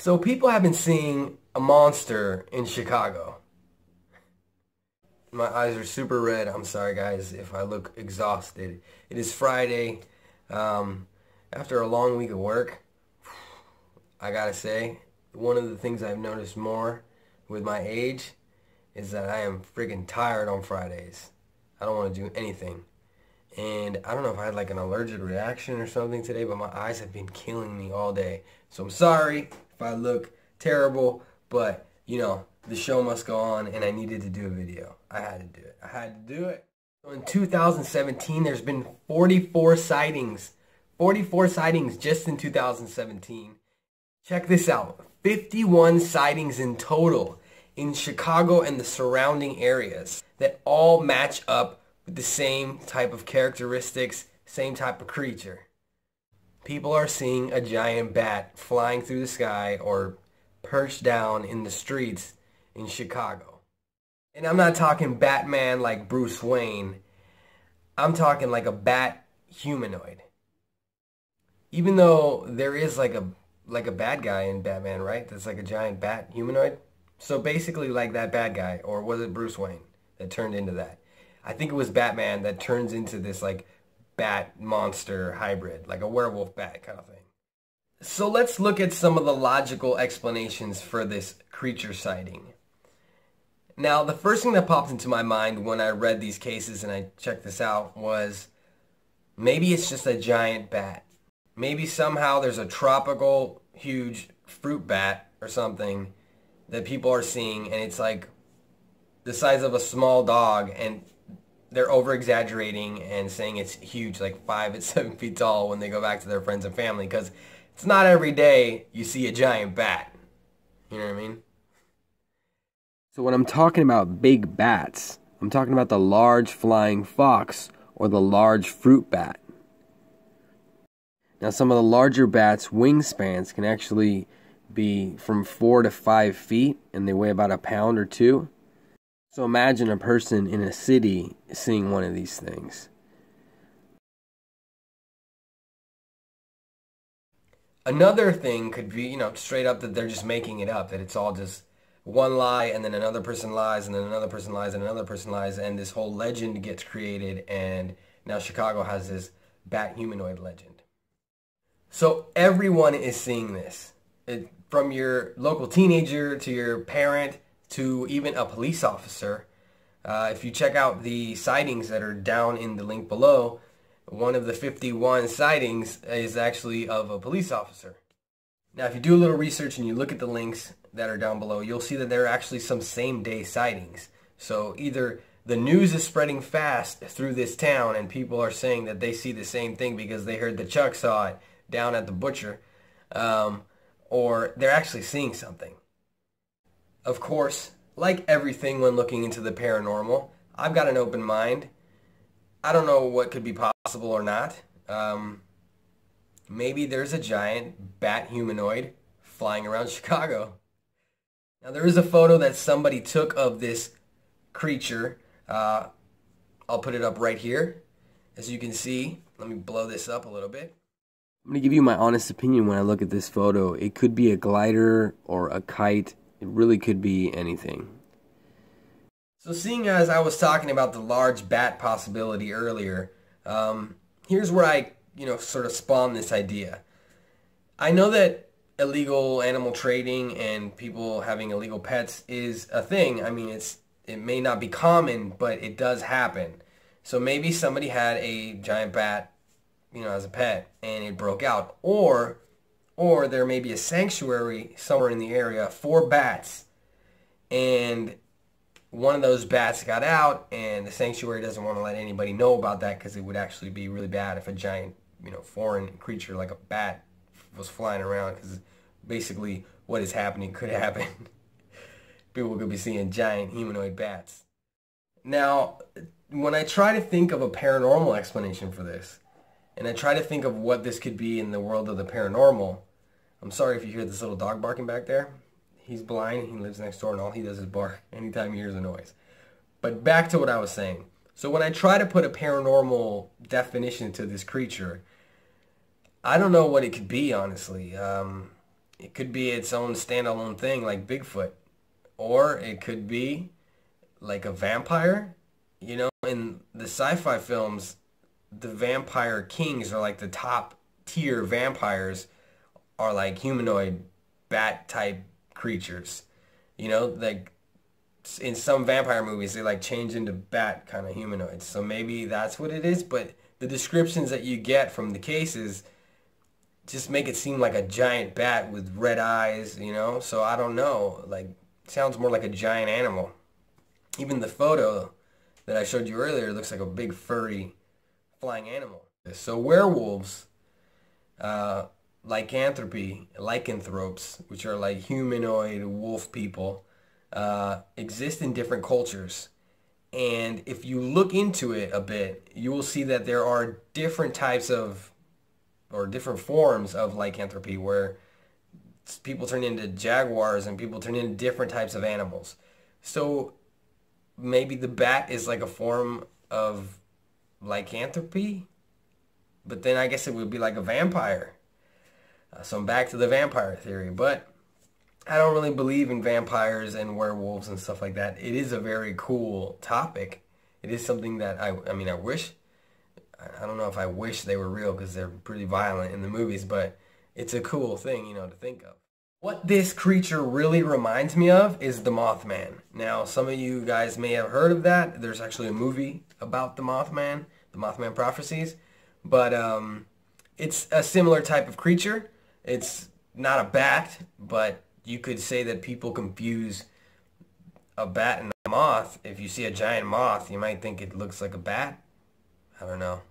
So people have been seeing a monster in Chicago. My eyes are super red. I'm sorry guys if I look exhausted. It is Friday. After a long week of work, I gotta say, one of the things I've noticed more with my age is that I am freaking tired on Fridays. I don't want to do anything. And I don't know if I had like an allergic reaction or something today, but my eyes have been killing me all day. So I'm sorry if I look terrible, but you know, the show must go on and I needed to do a video. I had to do it. I had to do it. So in 2017, there's been 44 sightings. 44 sightings just in 2017. Check this out. 51 sightings in total in Chicago and the surrounding areas that all match up with the same type of characteristics, same type of creature. People are seeing a giant bat flying through the sky or perched down in the streets in Chicago. And I'm not talking Batman like Bruce Wayne. I'm talking like a bat humanoid. Even though there is like a bad guy in Batman, right? That's like a giant bat humanoid. So basically like that bad guy, or was it Bruce Wayne that turned into that? I think it was Batman that turns into this like bat monster hybrid, like a werewolf bat kind of thing. So let's look at some of the logical explanations for this creature sighting. Now, the first thing that popped into my mind when I read these cases and I checked this out was maybe it's just a giant bat. Maybe somehow there's a tropical, huge fruit bat or something that people are seeing and it's like the size of a small dog and they're over-exaggerating and saying it's huge, like 5 and 7 feet tall when they go back to their friends and family, because it's not every day you see a giant bat. You know what I mean? So when I'm talking about big bats, I'm talking about the large flying fox or the large fruit bat. Now some of the larger bats' wingspans can actually be from 4 to 5 feet and they weigh about a pound or 2. So imagine a person in a city seeing one of these things. Another thing could be, you know, straight up that they're just making it up, that it's all just one lie and then another person lies and then another person lies and another person lies and this whole legend gets created and now Chicago has this bat humanoid legend. So everyone is seeing this. From your local teenager to your parent to even a police officer. If you check out the sightings that are down in the link below, one of the 51 sightings is actually of a police officer. Now, if you do a little research and you look at the links that are down below, you'll see that there are actually some same-day sightings. So either the news is spreading fast through this town and people are saying that they see the same thing because they heard that Chuck saw it down at the butcher, or they're actually seeing something. Of course, like everything when looking into the paranormal, I've got an open mind. I don't know what could be possible or not. Maybe there's a giant bat humanoid flying around Chicago. Now there is a photo that somebody took of this creature. I'll put it up right here. As you can see, let me blow this up a little bit. I'm going to give you my honest opinion when I look at this photo. It could be a glider or a kite. It really could be anything. So seeing as I was talking about the large bat possibility earlier, here's where I, sort of spawned this idea. I know that illegal animal trading and people having illegal pets is a thing. I mean, it may not be common, but it does happen. So maybe somebody had a giant bat, as a pet and it broke out, or there may be a sanctuary somewhere in the area for bats, and one of those bats got out, and the sanctuary doesn't want to let anybody know about that because it would actually be really bad if a giant, foreign creature like a bat was flying around, because basically what is happening could happen. People could be seeing giant humanoid bats. Now, when I try to think of a paranormal explanation for this, and I try to think of what this could be in the world of the paranormal, I'm sorry if you hear this little dog barking back there. He's blind, he lives next door, and all he does is bark anytime he hears a noise. But back to what I was saying. So when I try to put a paranormal definition to this creature, I don't know what it could be, honestly. It could be its own standalone thing like Bigfoot. Or it could be like a vampire. You know, in the sci-fi films, the vampire kings are like the top tier vampires are like humanoid bat type creatures. You know, like in some vampire movies, they like change into bat kind of humanoids. So maybe that's what it is. But the descriptions that you get from the cases just make it seem like a giant bat with red eyes, you know? So I don't know. Like, it sounds more like a giant animal. Even the photo that I showed you earlier looks like a big furry flying animal. So werewolves, lycanthropes, which are like humanoid wolf people, exist in different cultures. And if you look into it a bit, you will see that there are different types of, or different forms of lycanthropy where people turn into jaguars and people turn into different types of animals. So maybe the bat is like a form of lycanthropy, but then I guess it would be like a vampire. So I'm back to the vampire theory, but I don't really believe in vampires and werewolves and stuff like that. It is a very cool topic. It is something that I don't know if I wish they were real because they're pretty violent in the movies, but it's a cool thing, you know, to think of. What this creature really reminds me of is the Mothman. Now, some of you guys may have heard of that. There's actually a movie about the Mothman Prophecies, but it's a similar type of creature. It's not a bat, but you could say that people confuse a bat and a moth. If you see a giant moth, you might think it looks like a bat. I don't know.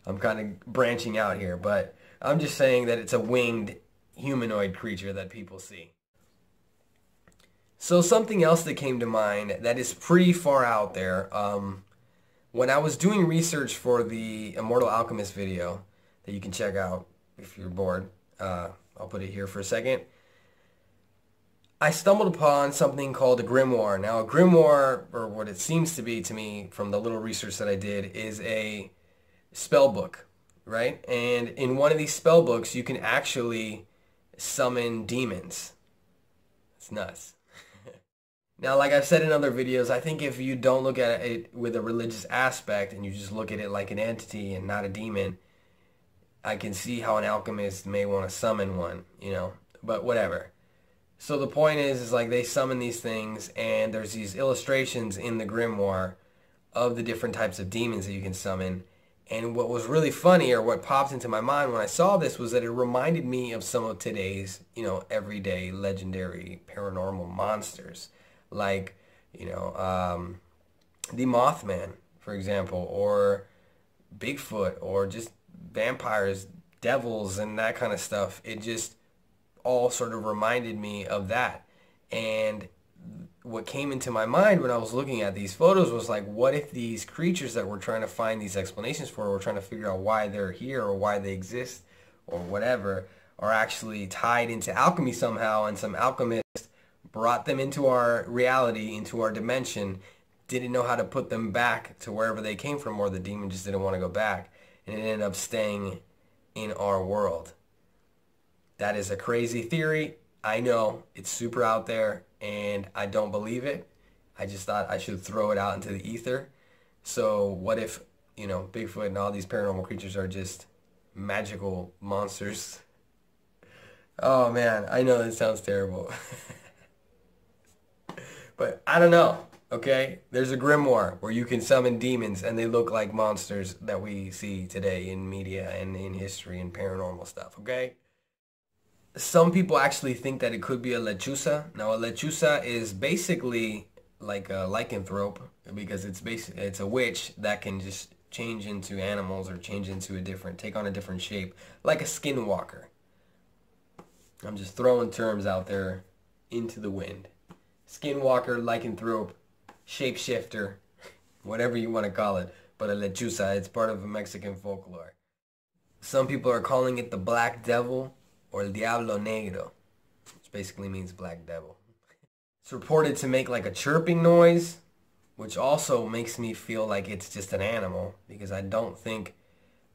I'm kind of branching out here, but I'm just saying that it's a winged humanoid creature that people see. So something else that came to mind that is pretty far out there, when I was doing research for the Immortal Alchemist video that you can check out if you're bored, I'll put it here for a second, I stumbled upon something called a grimoire. Now a grimoire, or what it seems to be to me from the little research that I did, is a spell book, right? And in one of these spell books you can actually summon demons. It's nuts. Now, like I've said in other videos, I think if you don't look at it with a religious aspect and you just look at it like an entity and not a demon, I can see how an alchemist may want to summon one, you know, but whatever. So the point is like they summon these things, and there's these illustrations in the grimoire of the different types of demons that you can summon. And what was really funny, or what popped into my mind when I saw this, was that it reminded me of some of today's, you know, everyday legendary paranormal monsters. Like, you know, the Mothman, for example, or Bigfoot, or just vampires, devils, and that kind of stuff. It just all sort of reminded me of that. And what came into my mind when I was looking at these photos was like, what if these creatures that we're trying to find these explanations for, we're trying to figure out why they're here or why they exist or whatever, are actually tied into alchemy somehow, and some alchemist brought them into our reality, into our dimension, didn't know how to put them back to wherever they came from, or the demon just didn't want to go back, and it ended up staying in our world. That is a crazy theory. I know it's super out there and I don't believe it. I just thought I should throw it out into the ether. So what if, you know, Bigfoot and all these paranormal creatures are just magical monsters? Oh man, I know that sounds terrible. But I don't know, okay? There's a grimoire where you can summon demons and they look like monsters that we see today in media and in history and paranormal stuff, okay? Some people actually think that it could be a lechuza. Now a lechuza is basically like a lycanthrope, because it's a witch that can just change into animals or change into take on a different shape, like a skinwalker. I'm just throwing terms out there into the wind. Skinwalker, lycanthrope, shapeshifter, whatever you want to call it. But a lechuza, it's part of Mexican folklore. Some people are calling it the Black Devil, or El Diablo Negro, which basically means black devil. It's reported to make like a chirping noise, which also makes me feel like it's just an animal, because I don't think,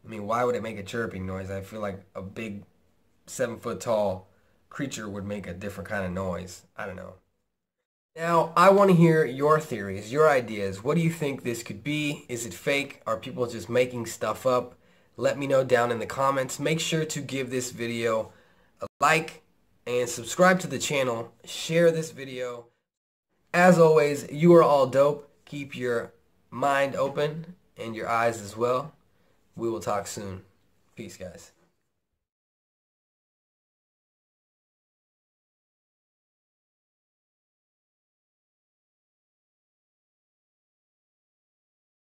I mean, why would it make a chirping noise? I feel like a big 7 foot tall creature would make a different kind of noise. I don't know. Now, I want to hear your theories, your ideas. What do you think this could be? Is it fake? Are people just making stuff up? Let me know down in the comments. Make sure to give this video a like and subscribe to the channel. Share this video. As always, you are all dope. Keep your mind open and your eyes as well. We will talk soon. Peace, guys.